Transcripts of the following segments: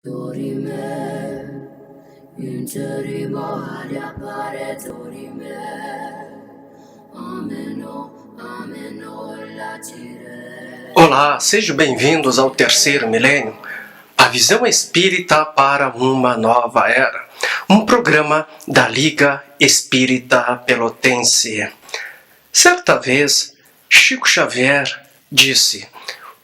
Dorime, interimo ad appare dorime, ameno, latire. Olá, sejam bem-vindos ao terceiro milênio, a visão espírita para uma nova era, um programa da Liga Espírita Pelotense. Certa vez, Chico Xavier disse: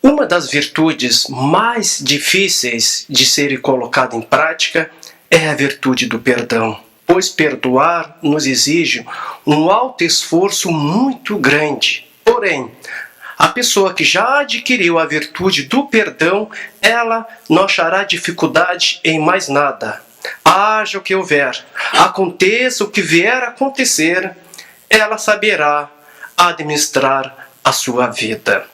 uma das virtudes mais difíceis de serem colocada em prática é a virtude do perdão, pois perdoar nos exige um alto esforço muito grande. Porém, a pessoa que já adquiriu a virtude do perdão, ela não achará dificuldade em mais nada. Haja o que houver, aconteça o que vier a acontecer, ela saberá administrar a sua vida.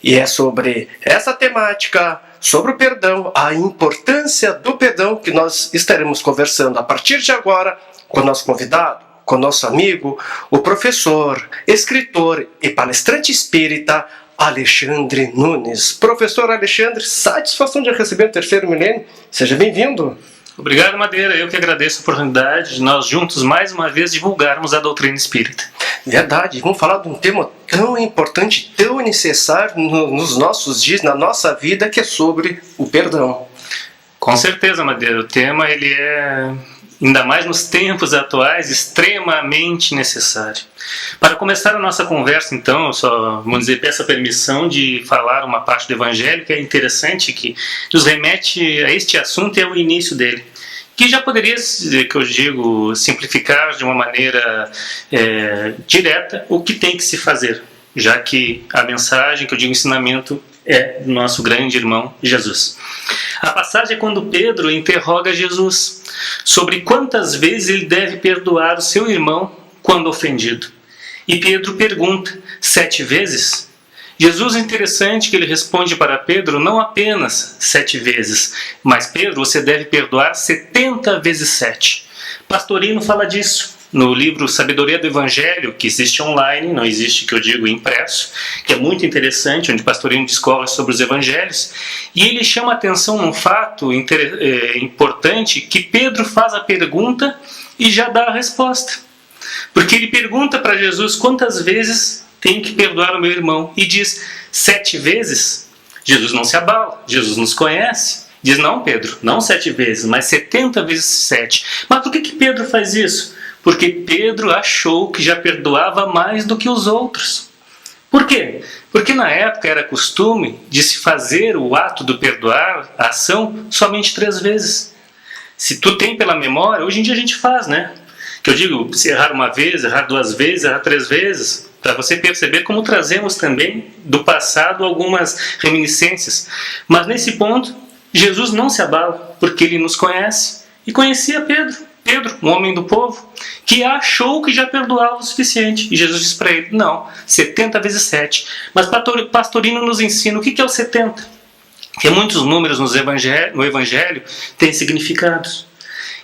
E é sobre essa temática, sobre o perdão, a importância do perdão, que nós estaremos conversando a partir de agora com o nosso convidado, com o nosso amigo, o professor, escritor e palestrante espírita Alexandre Nunes. Professor Alexandre, satisfação de receber o terceiro milênio. Seja bem-vindo. Obrigado, Madeira. Eu que agradeço a oportunidade de nós juntos, mais uma vez, divulgarmos a doutrina espírita. Verdade, vamos falar de um tema tão importante, tão necessário nos nossos dias, na nossa vida, que é sobre o perdão. Com certeza, Madeira. O tema, ele é, ainda mais nos tempos atuais, extremamente necessário. Para começar a nossa conversa, então, eu só, vamos dizer, peço a permissão de falar uma parte do Evangelho que é interessante, que nos remete a este assunto e ao início dele. Que já poderia, que eu digo, simplificar de uma maneira direta o que tem que se fazer, já que a mensagem, que eu digo, ensinamento, é do nosso grande irmão Jesus. A passagem é quando Pedro interroga Jesus sobre quantas vezes ele deve perdoar o seu irmão quando ofendido. E Pedro pergunta: 7 vezes? Jesus, interessante que ele responde para Pedro não apenas 7 vezes, mas Pedro, você deve perdoar 70 vezes 7. Pastorino fala disso no livro Sabedoria do Evangelho, que existe online, não existe, que eu digo, impresso, que é muito interessante, onde Pastorino discorre sobre os evangelhos, e ele chama a atenção num fato importante, que Pedro faz a pergunta e já dá a resposta. Porque ele pergunta para Jesus quantas vezes tem que perdoar o meu irmão, e diz 7 vezes. Jesus não se abala, Jesus nos conhece, diz: não, Pedro, não 7 vezes, mas 70 vezes 7. Mas por que Pedro faz isso? Porque Pedro achou que já perdoava mais do que os outros. Por quê? Porque na época era costume de se fazer o ato do perdoar, a ação, somente 3 vezes. Se tu tem pela memória, hoje em dia a gente faz, né? Que eu digo, se errar uma vez, errar 2 vezes, errar 3 vezes, para você perceber como trazemos também do passado algumas reminiscências. Mas nesse ponto, Jesus não se abala, porque ele nos conhece e conhecia Pedro, um homem do povo, que achou que já perdoava o suficiente. E Jesus diz para ele: não, 70 vezes 7. Mas Pastorino nos ensina o que é o 70. Porque muitos números no Evangelho têm significados.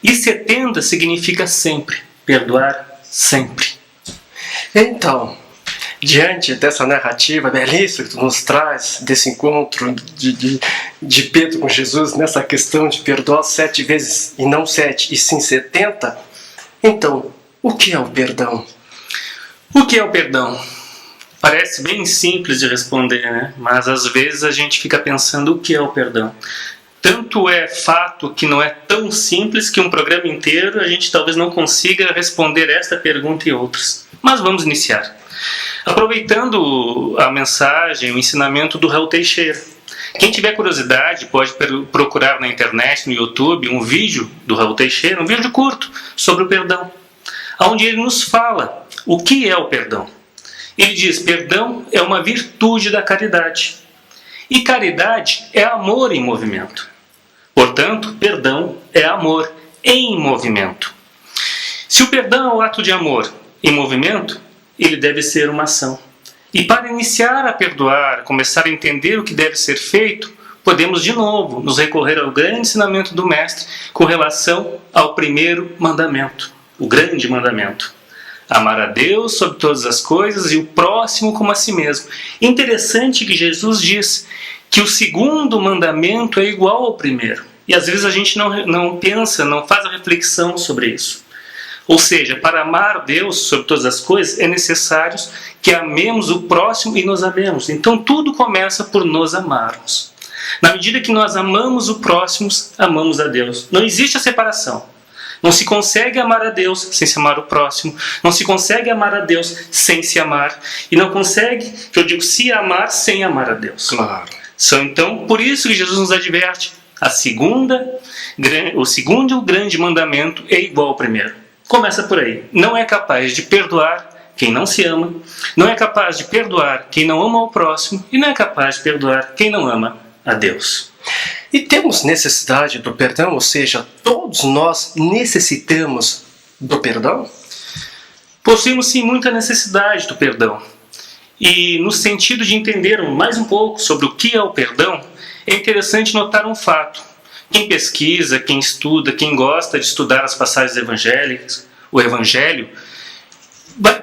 E 70 significa sempre, perdoar sempre. Então, diante dessa narrativa belíssima que tu nos traz, desse encontro de Pedro com Jesus, nessa questão de perdoar 7 vezes, e não 7, e sim 70, então, o que é o perdão? O que é o perdão? Parece bem simples de responder, né? Mas às vezes a gente fica pensando o que é o perdão. Tanto é fato que não é tão simples que um programa inteiro a gente talvez não consiga responder esta pergunta e outras. Mas vamos iniciar. Aproveitando a mensagem, o ensinamento do Raul Teixeira. Quem tiver curiosidade pode procurar na internet, no YouTube, um vídeo do Raul Teixeira, um vídeo curto sobre o perdão, onde ele nos fala o que é o perdão. Ele diz: perdão é uma virtude da caridade. E caridade é amor em movimento. Portanto, perdão é amor em movimento. Se o perdão é o ato de amor em movimento, ele deve ser uma ação. E para iniciar a perdoar, começar a entender o que deve ser feito, podemos de novo nos recorrer ao grande ensinamento do Mestre com relação ao primeiro mandamento, o grande mandamento: amar a Deus sobre todas as coisas e o próximo como a si mesmo. Interessante que Jesus diz que o segundo mandamento é igual ao primeiro. E às vezes a gente não pensa, não faz a reflexão sobre isso. Ou seja, para amar Deus sobre todas as coisas, é necessário que amemos o próximo e nos amemos. Então tudo começa por nos amarmos. Na medida que nós amamos o próximo, amamos a Deus. Não existe a separação. Não se consegue amar a Deus sem se amar o próximo. Não se consegue amar a Deus sem se amar. E não consegue, que eu digo, se amar sem amar a Deus. Claro. Então, por isso que Jesus nos adverte. O segundo grande mandamento é igual ao primeiro. Começa por aí. Não é capaz de perdoar quem não se ama. Não é capaz de perdoar quem não ama o próximo. E não é capaz de perdoar quem não ama a Deus. E temos necessidade do perdão, ou seja, todos nós necessitamos do perdão? Possuímos sim muita necessidade do perdão. E no sentido de entender mais um pouco sobre o que é o perdão, é interessante notar um fato. Quem pesquisa, quem estuda, quem gosta de estudar as passagens evangélicas, o Evangelho,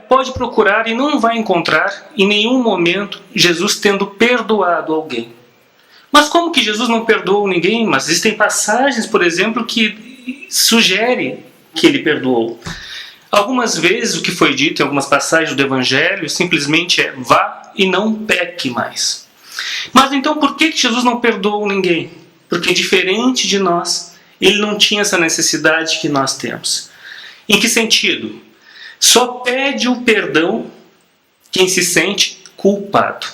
pode procurar e não vai encontrar em nenhum momento Jesus tendo perdoado alguém. Mas como que Jesus não perdoou ninguém? Mas existem passagens, por exemplo, que sugerem que ele perdoou. Algumas vezes o que foi dito em algumas passagens do Evangelho simplesmente é: vá e não peque mais. Mas então por que Jesus não perdoou ninguém? Porque diferente de nós, ele não tinha essa necessidade que nós temos. Em que sentido? Só pede o perdão quem se sente culpado.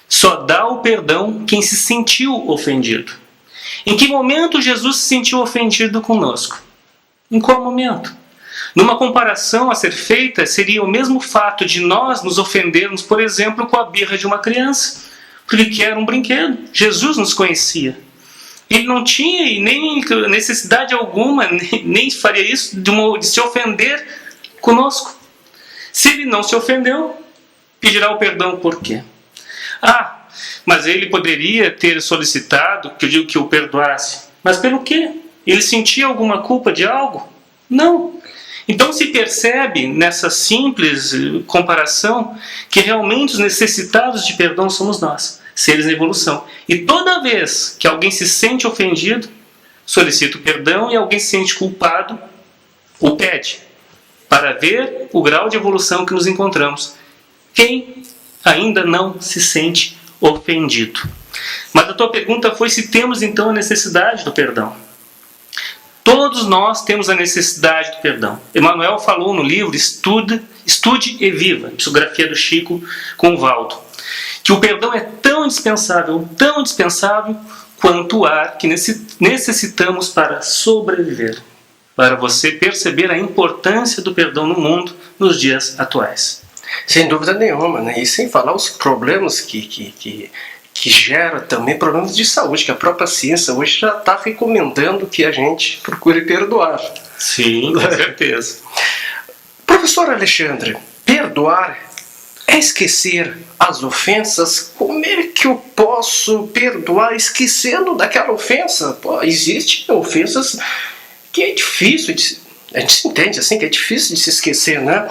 Só dá o perdão quem se sentiu ofendido. Em que momento Jesus se sentiu ofendido conosco? Em qual momento? Numa comparação a ser feita, seria o mesmo fato de nós nos ofendermos, por exemplo, com a birra de uma criança, porque era um brinquedo. Jesus nos conhecia. Ele não tinha nem necessidade alguma, nem faria isso de se ofender conosco. Se ele não se ofendeu, pedirá o perdão por quê? Mas ele poderia ter solicitado que eu digo que o perdoasse. Mas pelo quê? Ele sentia alguma culpa de algo? Não. Então se percebe nessa simples comparação que realmente os necessitados de perdão somos nós, seres em evolução. E toda vez que alguém se sente ofendido, solicita o perdão, e alguém se sente culpado, o pede, para ver o grau de evolução que nos encontramos. Quem ainda não se sente ofendido? Mas a tua pergunta foi se temos então a necessidade do perdão. Todos nós temos a necessidade do perdão. Emmanuel falou no livro Estude e Viva, psicografia do Chico com o Valdo, que o perdão é tão indispensável quanto o ar que necessitamos para sobreviver. Para você perceber a importância do perdão no mundo nos dias atuais. Sem dúvida nenhuma, né? E sem falar os problemas que gera também problemas de saúde, que a própria ciência hoje já está recomendando que a gente procure perdoar. Sim, com certeza. Professor Alexandre, perdoar é esquecer as ofensas? Como é que eu posso perdoar esquecendo daquela ofensa? Existem ofensas que é difícil a gente entende assim que é difícil de se esquecer, né?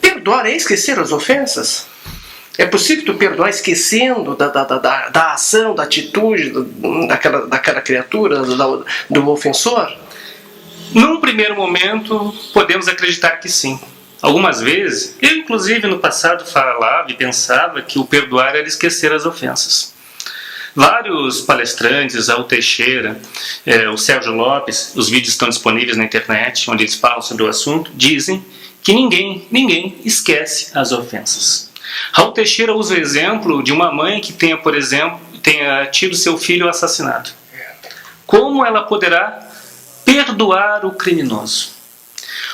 Perdoar é esquecer as ofensas? É possível tu perdoar esquecendo da ação, da atitude daquela criatura, do ofensor? Num primeiro momento, podemos acreditar que sim. Algumas vezes, eu inclusive no passado falava e pensava que o perdoar era esquecer as ofensas. Vários palestrantes, Raul Teixeira, o Sérgio Lopes, os vídeos estão disponíveis na internet, onde eles falam sobre o assunto, dizem que ninguém esquece as ofensas. Raul Teixeira usa o exemplo de uma mãe que tenha, por exemplo, tido seu filho assassinado. Como ela poderá perdoar o criminoso?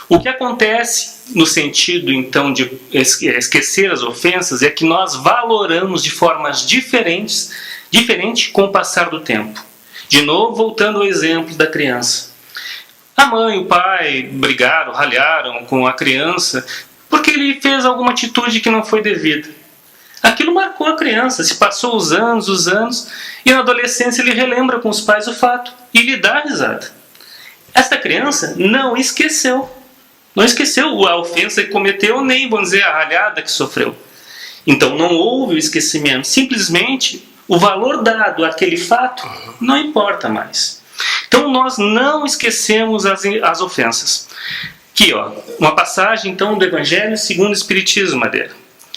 O que acontece no sentido, então, de esquecer as ofensas é que nós valoramos de formas diferente com o passar do tempo. De novo, voltando ao exemplo da criança. A mãe e o pai brigaram, ralharam com a criança porque ele fez alguma atitude que não foi devida. Aquilo marcou a criança, se passou os anos, e na adolescência ele relembra com os pais o fato e lhe dá risada. Esta criança não esqueceu a ofensa que cometeu, nem, vamos dizer, a ralhada que sofreu. Então não houve o esquecimento, simplesmente o valor dado àquele fato não importa mais. Então nós não esquecemos as ofensas. Aqui, ó, uma passagem então do Evangelho segundo o Espiritismo, Madeira.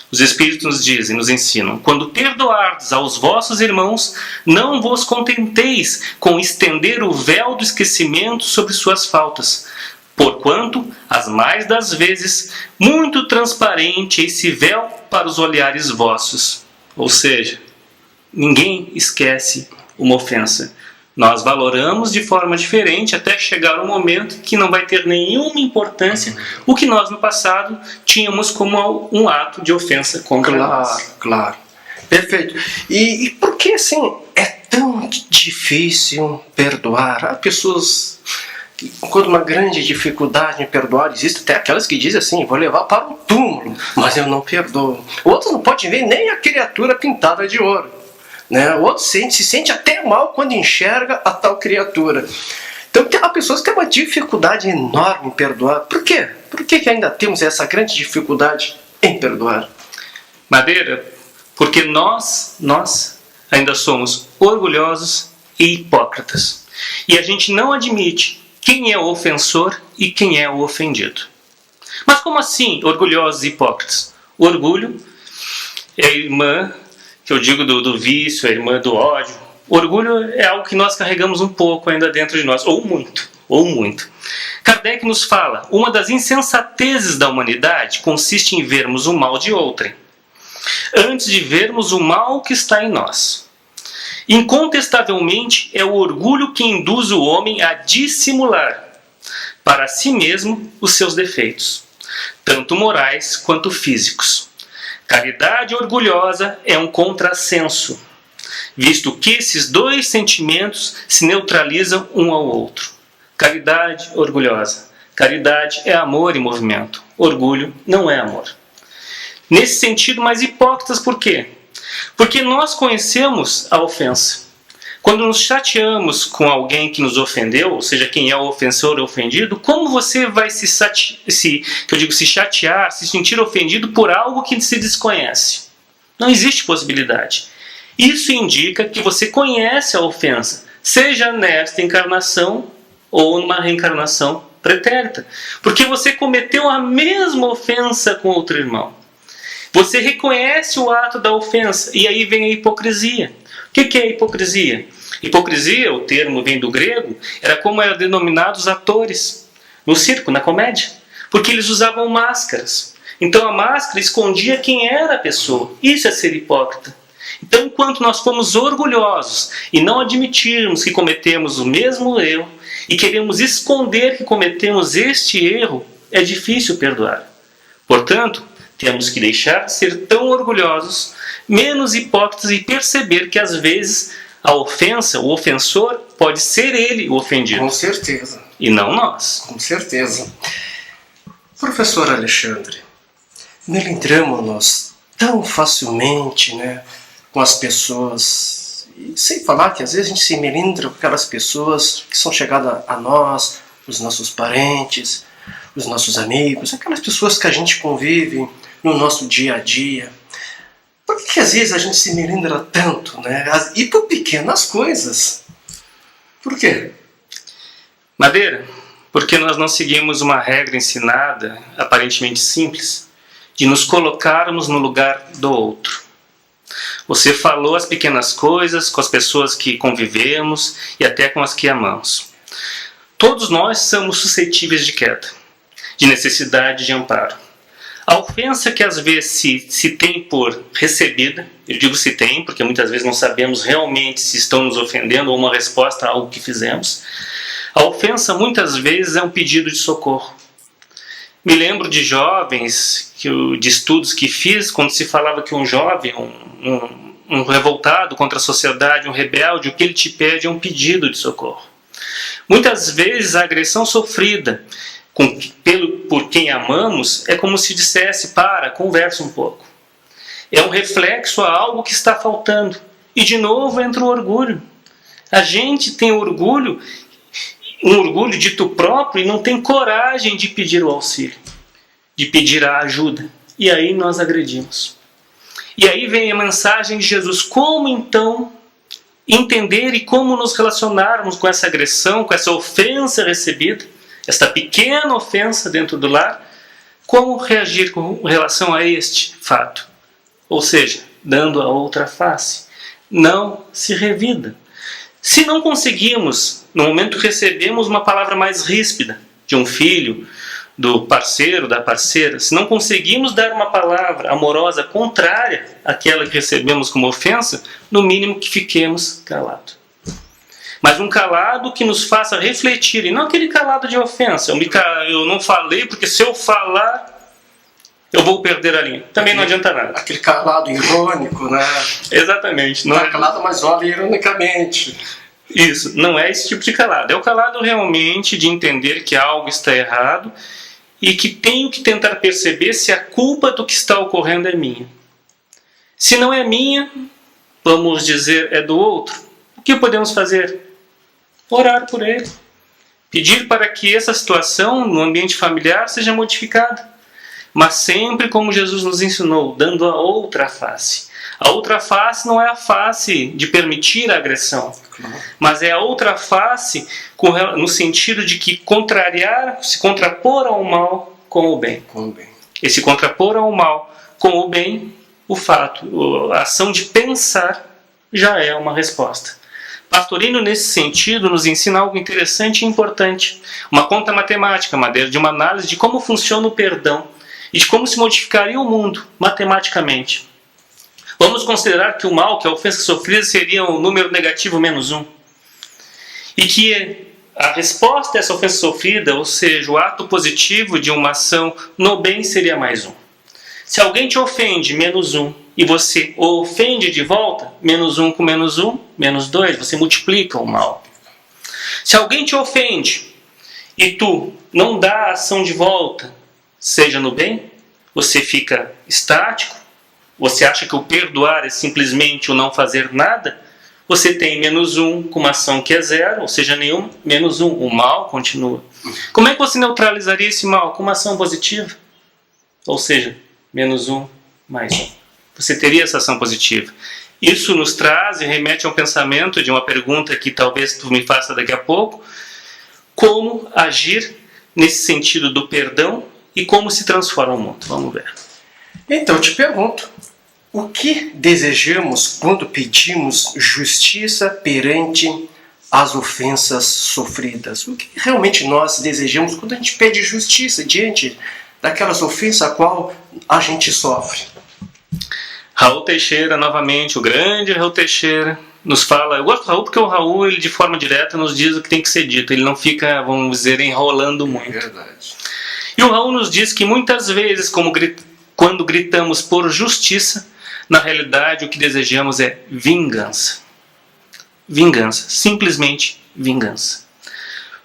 Os Espíritos nos dizem, nos ensinam: quando perdoardes aos vossos irmãos, não vos contenteis com estender o véu do esquecimento sobre suas faltas, porquanto, as mais das vezes, muito transparente é esse véu para os olhares vossos. Ou seja, ninguém esquece uma ofensa. Nós valoramos de forma diferente até chegar um momento que não vai ter nenhuma importância o que nós no passado tínhamos como um ato de ofensa contra nós. Claro. Perfeito. E por que assim é tão difícil perdoar? Há pessoas que encontram uma grande dificuldade em perdoar. Existem até aquelas que dizem assim: vou levar para o túmulo, mas eu não perdoo. Outros não podem ver nem a criatura pintada de ouro. O outro se sente até mal quando enxerga a tal criatura. Então há pessoas que têm uma dificuldade enorme em perdoar. Por quê? Por que ainda temos essa grande dificuldade em perdoar? Madeira, porque nós ainda somos orgulhosos e hipócritas. E a gente não admite quem é o ofensor e quem é o ofendido. Mas como assim orgulhosos e hipócritas? O orgulho é a irmã, que eu digo do vício, a irmã do ódio. O orgulho é algo que nós carregamos um pouco ainda dentro de nós, ou muito. Kardec nos fala: uma das insensatezes da humanidade consiste em vermos o mal de outrem, antes de vermos o mal que está em nós. Incontestavelmente é o orgulho que induz o homem a dissimular para si mesmo os seus defeitos, tanto morais quanto físicos. Caridade orgulhosa é um contrassenso, visto que esses dois sentimentos se neutralizam um ao outro. Caridade orgulhosa. Caridade é amor em movimento. Orgulho não é amor. Nesse sentido, mais hipócritas, por quê? Porque nós conhecemos a ofensa. Quando nos chateamos com alguém que nos ofendeu, ou seja, quem é o ofensor ou ofendido, como você vai se chatear, se sentir ofendido por algo que se desconhece? Não existe possibilidade. Isso indica que você conhece a ofensa, seja nesta encarnação ou numa reencarnação pretérita. Porque você cometeu a mesma ofensa com outro irmão. Você reconhece o ato da ofensa e aí vem a hipocrisia. O que é a hipocrisia? Hipocrisia, o termo vem do grego, era como eram denominados os atores no circo, na comédia. Porque eles usavam máscaras. Então a máscara escondia quem era a pessoa. Isso é ser hipócrita. Então, enquanto nós formos orgulhosos e não admitirmos que cometemos o mesmo erro e queremos esconder que cometemos este erro, é difícil perdoar. Portanto, temos que deixar de ser tão orgulhosos, menos hipócritas e perceber que às vezes a ofensa, o ofensor, pode ser ele o ofendido. Com certeza. E não nós. Com certeza. Professor Alexandre, melindramo-nos tão facilmente, com as pessoas. E sem falar que às vezes a gente se melindra com aquelas pessoas que são chegadas a nós, os nossos parentes, os nossos amigos, aquelas pessoas que a gente convive no nosso dia a dia. Por que às vezes a gente se melindra tanto, E por pequenas coisas? Por quê? Madeira, porque nós não seguimos uma regra ensinada, aparentemente simples, de nos colocarmos no lugar do outro. Você falou as pequenas coisas com as pessoas que convivemos e até com as que amamos. Todos nós somos suscetíveis de queda, de necessidade de amparo. A ofensa que às vezes se tem por recebida, eu digo se tem, porque muitas vezes não sabemos realmente se estão nos ofendendo ou uma resposta a algo que fizemos. A ofensa muitas vezes é um pedido de socorro. Me lembro de jovens, de estudos que fiz, quando se falava que um jovem, um revoltado contra a sociedade, um rebelde, o que ele te pede é um pedido de socorro. Muitas vezes a agressão sofrida por quem amamos é como se dissesse: conversa um pouco. É um reflexo a algo que está faltando. E de novo entra o orgulho. A gente tem orgulho, um orgulho dito próprio, e não tem coragem de pedir o auxílio, de pedir a ajuda. E aí nós agredimos. E aí vem a mensagem de Jesus. Como então entender e como nos relacionarmos com essa agressão, com essa ofensa recebida, esta pequena ofensa dentro do lar, como reagir com relação a este fato? Ou seja, dando a outra face. Não se revida. Se não conseguimos, no momento que recebemos uma palavra mais ríspida de um filho, do parceiro, da parceira, se não conseguimos dar uma palavra amorosa contrária àquela que recebemos como ofensa, no mínimo que fiquemos calados. Mas um calado que nos faça refletir, e não aquele calado de ofensa. Eu não falei porque se eu falar, eu vou perder a linha. Também não adianta nada. Aquele calado irônico, né? Exatamente. Não é calado, mas olha ironicamente. Isso, não é esse tipo de calado. É o calado realmente de entender que algo está errado e que tenho que tentar perceber se a culpa do que está ocorrendo é minha. Se não é minha, vamos dizer, é do outro. O que podemos fazer? Orar por ele. Pedir para que essa situação no ambiente familiar seja modificada. Mas sempre como Jesus nos ensinou, dando a outra face. A outra face não é a face de permitir a agressão, mas é a outra face no sentido de que se contrapor ao mal com o bem. E se contrapor ao mal com o bem, o fato, a ação de pensar já é uma resposta. Pastorino, nesse sentido, nos ensina algo interessante e importante. Uma conta matemática, de uma análise de como funciona o perdão e de como se modificaria o mundo matematicamente. Vamos considerar que o mal, que a ofensa sofrida, seria um número negativo menos 1. E que a resposta a essa ofensa sofrida, ou seja, o ato positivo de uma ação no bem, seria mais 1. Se alguém te ofende, menos 1, e você o ofende de volta, menos 1 com menos 1, menos 2, você multiplica o mal. Se alguém te ofende e tu não dá a ação de volta, seja no bem, você fica estático, você acha que o perdoar é simplesmente o não fazer nada, você tem menos 1 com uma ação que é 0, ou seja, nenhum, menos 1, o mal continua. Como é que você neutralizaria esse mal? Com uma ação positiva. Ou seja, menos 1 mais 1. Você teria essa ação positiva. Isso nos traz e remete a um pensamento de uma pergunta que talvez tu me faça daqui a pouco. Como agir nesse sentido do perdão e como se transforma o mundo? Vamos ver. Então, eu te pergunto, o que desejamos quando pedimos justiça perante as ofensas sofridas? O que realmente nós desejamos quando a gente pede justiça diante daquelas ofensas a qual a gente sofre? Raul Teixeira, novamente, o grande Raul Teixeira, nos fala... Eu gosto do Raul porque o Raul, ele de forma direta, nos diz o que tem que ser dito. Ele não fica, vamos dizer, enrolando muito. É verdade. E o Raul nos diz que muitas vezes, quando gritamos por justiça, na realidade o que desejamos é vingança. Vingança. Simplesmente vingança.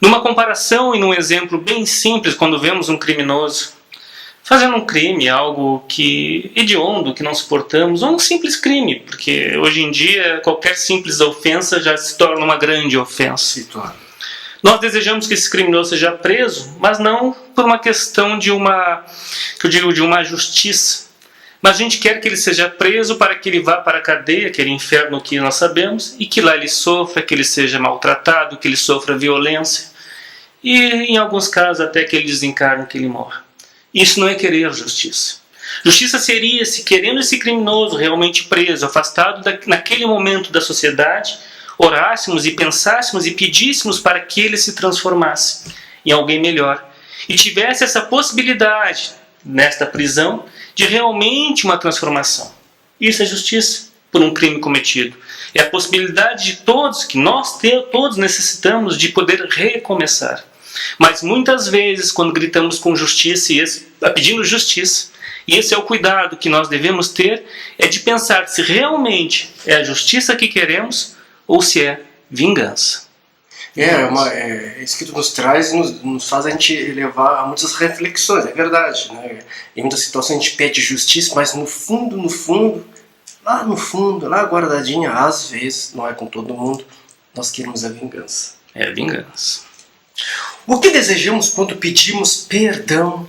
Numa comparação e num exemplo bem simples, quando vemos um criminoso fazendo um crime, algo que hediondo, que não suportamos, ou um simples crime, porque hoje em dia qualquer simples ofensa já se torna uma grande ofensa. Se torna. Nós desejamos que esse criminoso seja preso, mas não por uma questão de uma justiça. Mas a gente quer que ele seja preso para que ele vá para a cadeia, aquele inferno que nós sabemos, e que lá ele sofra, que ele seja maltratado, que ele sofra violência, e em alguns casos até que ele desencarne, que ele morra. Isso não é querer justiça. Justiça seria se, querendo esse criminoso realmente preso, afastado naquele momento da sociedade, orássemos e pensássemos e pedíssemos para que ele se transformasse em alguém melhor. E tivesse essa possibilidade, nesta prisão, de realmente uma transformação. Isso é justiça por um crime cometido. É a possibilidade de todos, que nós todos necessitamos de poder recomeçar. Mas muitas vezes, quando gritamos com justiça, pedindo justiça, e esse é o cuidado que nós devemos ter, é de pensar se realmente é a justiça que queremos ou se é vingança. Isso que tu nos traz nos faz a gente levar a muitas reflexões, é verdade, né? Em muitas situações a gente pede justiça, mas no fundo, lá guardadinha, às vezes, não é com todo mundo, nós queremos a vingança. É a vingança. O que desejamos quando pedimos perdão?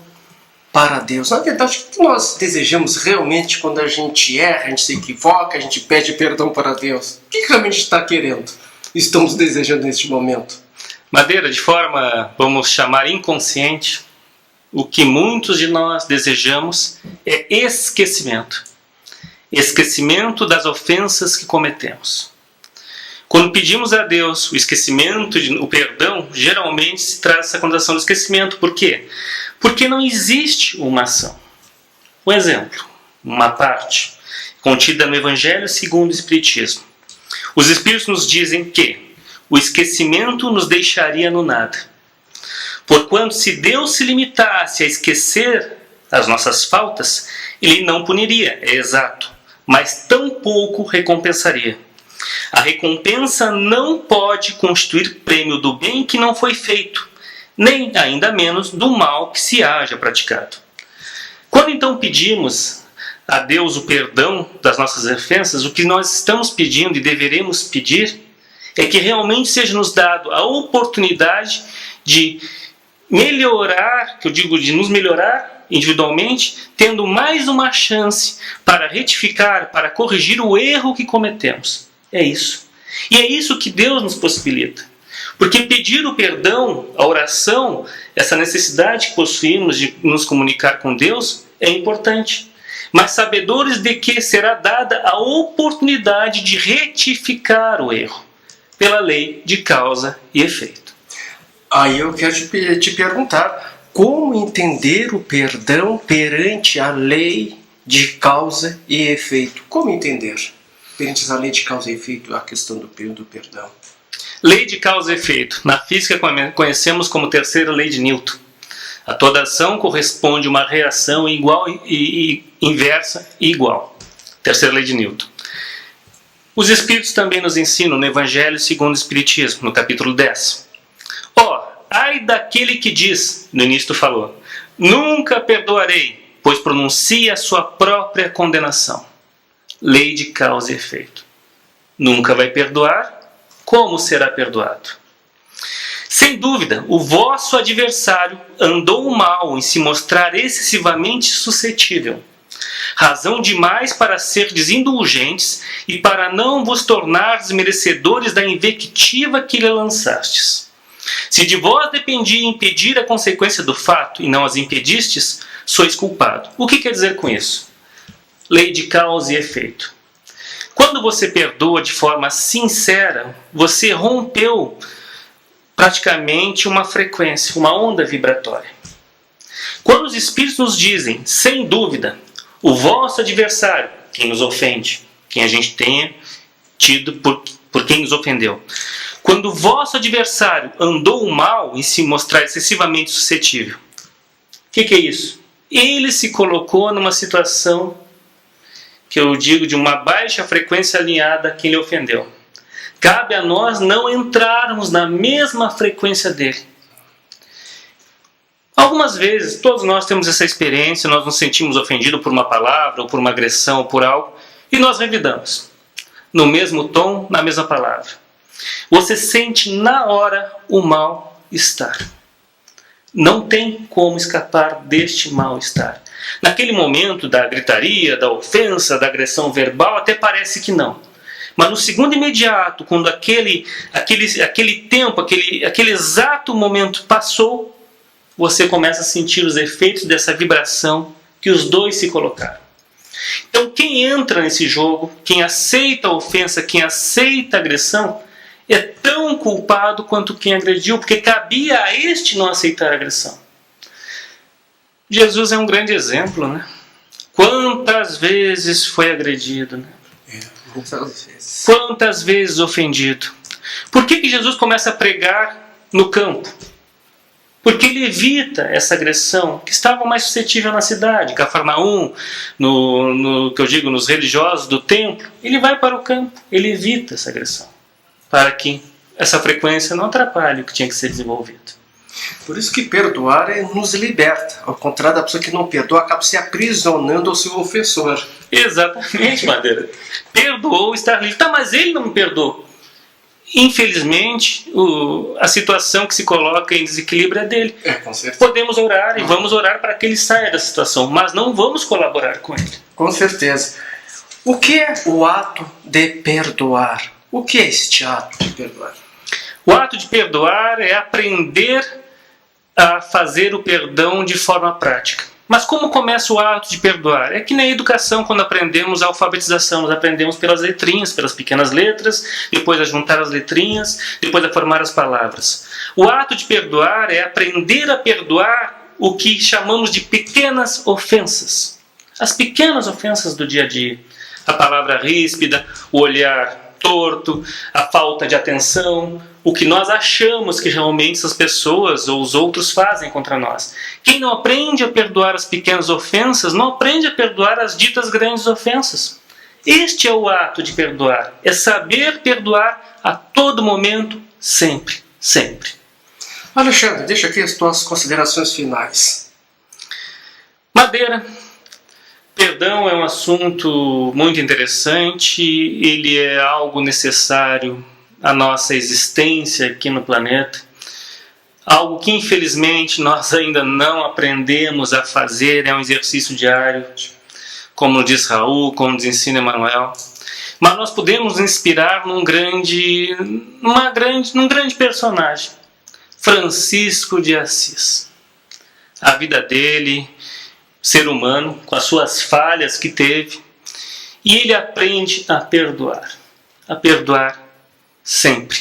para Deus. Na verdade, o que nós desejamos realmente quando a gente erra, a gente se equivoca, a gente pede perdão para Deus? O que realmente está querendo? Estamos desejando neste momento? Madeira, de forma, vamos chamar, inconsciente, o que muitos de nós desejamos é esquecimento. Esquecimento das ofensas que cometemos. Quando pedimos a Deus o esquecimento, o perdão, geralmente se traz essa conotação do esquecimento. Por quê? Porque não existe uma ação. Um exemplo, uma parte contida no Evangelho segundo o Espiritismo. Os Espíritos nos dizem que o esquecimento nos deixaria no nada. Porquanto, se Deus se limitasse a esquecer as nossas faltas, Ele não puniria, é exato, mas tampouco recompensaria. A recompensa não pode constituir prêmio do bem que não foi feito, nem ainda menos do mal que se haja praticado. Quando então pedimos a Deus o perdão das nossas ofensas, o que nós estamos pedindo e deveremos pedir é que realmente seja nos dado a oportunidade de melhorar, que eu digo de nos melhorar individualmente, tendo mais uma chance para retificar, para corrigir o erro que cometemos. É isso. E é isso que Deus nos possibilita. Porque pedir o perdão, a oração, essa necessidade que possuímos de nos comunicar com Deus é importante. Mas sabedores de que será dada a oportunidade de retificar o erro, pela lei de causa e efeito. Aí eu quero te perguntar, como entender o perdão perante a lei de causa e efeito? Como entender perante essa lei de causa e efeito a questão do perdão? Lei de causa e efeito. Na física conhecemos como terceira lei de Newton. A toda ação corresponde uma reação igual e inversa e igual. Terceira lei de Newton. Os Espíritos também nos ensinam no Evangelho segundo o Espiritismo, no capítulo 10. Ai daquele que diz, no início tu falou, nunca perdoarei, pois pronuncia a sua própria condenação. Lei de causa e efeito. Nunca vai perdoar, como será perdoado? Sem dúvida, o vosso adversário andou mal em se mostrar excessivamente suscetível. Razão demais para serdes indulgentes e para não vos tornares merecedores da invectiva que lhe lançastes. Se de vós dependia impedir a consequência do fato e não as impedistes, sois culpado. O que quer dizer com isso? Lei de causa e efeito. Quando você perdoa de forma sincera, você rompeu praticamente uma frequência, uma onda vibratória. Quando os Espíritos nos dizem, sem dúvida, o vosso adversário, quem nos ofende, quem a gente tenha tido por quem nos ofendeu. Quando o vosso adversário andou mal em se mostrar excessivamente suscetível, o que é isso? Ele se colocou numa situação que eu digo de uma baixa frequência alinhada a quem lhe ofendeu. Cabe a nós não entrarmos na mesma frequência dele. Algumas vezes, todos nós temos essa experiência, nós nos sentimos ofendidos por uma palavra, ou por uma agressão, ou por algo, e nós revidamos. No mesmo tom, na mesma palavra. Você sente na hora o mal-estar. Não tem como escapar deste mal-estar. Naquele momento da gritaria, da ofensa, da agressão verbal, até parece que não. Mas no segundo imediato, quando aquele tempo, aquele exato momento passou, você começa a sentir os efeitos dessa vibração que os dois se colocaram. Então quem entra nesse jogo, quem aceita a ofensa, quem aceita a agressão, é tão culpado quanto quem agrediu, porque cabia a este não aceitar a agressão. Jesus é um grande exemplo, né? Quantas vezes foi agredido, né? Muitas vezes. Quantas vezes ofendido. Por que Jesus começa a pregar no campo? Porque ele evita essa agressão que estava mais suscetível na cidade. Cafarnaum, que eu digo, nos religiosos do templo, ele vai para o campo, ele evita essa agressão, para que essa frequência não atrapalhe o que tinha que ser desenvolvido. Por isso que perdoar nos liberta. Ao contrário da pessoa que não perdoa, acaba se aprisionando ao seu ofensor. Exatamente, Madeira. Perdoou estar livre. Tá, mas ele não me perdoou. infelizmente, a situação que se coloca em desequilíbrio é dele. Com certeza. Podemos orar e vamos orar para que ele saia da situação, mas não vamos colaborar com ele. Com certeza. O que é o ato de perdoar? O que é este ato de perdoar? O ato de perdoar é aprender a fazer o perdão de forma prática. Mas como começa o ato de perdoar? É que na educação, quando aprendemos a alfabetização, nós aprendemos pelas letrinhas, pelas pequenas letras, depois a juntar as letrinhas, depois a formar as palavras. O ato de perdoar é aprender a perdoar o que chamamos de pequenas ofensas. As pequenas ofensas do dia a dia. A palavra ríspida, o olhar torto, a falta de atenção, o que nós achamos que realmente essas pessoas ou os outros fazem contra nós. Quem não aprende a perdoar as pequenas ofensas, não aprende a perdoar as ditas grandes ofensas. Este é o ato de perdoar, é saber perdoar a todo momento, sempre, sempre. Alexandre, deixa aqui as tuas considerações finais. Madeira. Perdão é um assunto muito interessante, ele é algo necessário à nossa existência aqui no planeta, algo que infelizmente nós ainda não aprendemos a fazer, é um exercício diário, como diz Raul, como nos ensina Emmanuel, mas nós podemos nos inspirar num grande personagem, Francisco de Assis. A vida dele, ser humano, com as suas falhas que teve, e ele aprende a perdoar sempre.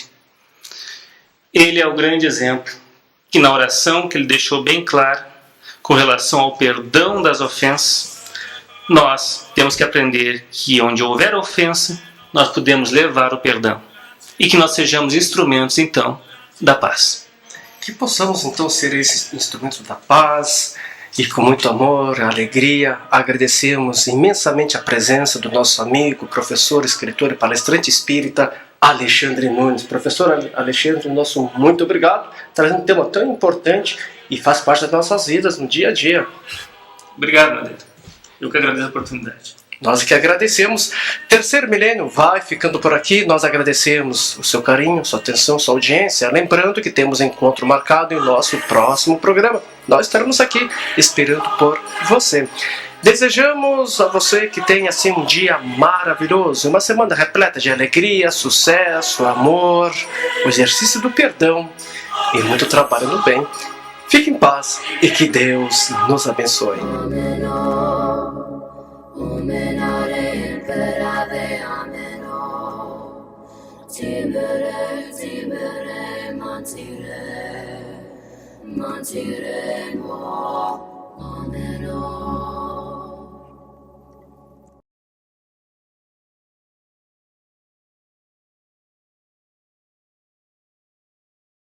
Ele é o grande exemplo, que na oração que ele deixou bem claro, com relação ao perdão das ofensas, nós temos que aprender que onde houver ofensa, nós podemos levar o perdão, e que nós sejamos instrumentos, então, da paz. Que possamos, então, ser esses instrumentos da paz, e com muito amor, alegria, agradecemos imensamente a presença do nosso amigo, professor, escritor e palestrante espírita, Alexandre Nunes. Professor Alexandre, nosso muito obrigado, trazendo um tema tão importante e faz parte das nossas vidas no dia a dia. Obrigado, Madeira. Eu que agradeço a oportunidade. Nós que agradecemos. Terceiro Milênio vai ficando por aqui. Nós agradecemos o seu carinho, sua atenção, sua audiência. Lembrando que temos encontro marcado em nosso próximo programa. Nós estaremos aqui esperando por você. Desejamos a você que tenha assim um dia maravilhoso, uma semana repleta de alegria, sucesso, amor, o exercício do perdão e muito trabalho no bem. Fique em paz e que Deus nos abençoe. Mantire mo, ameno.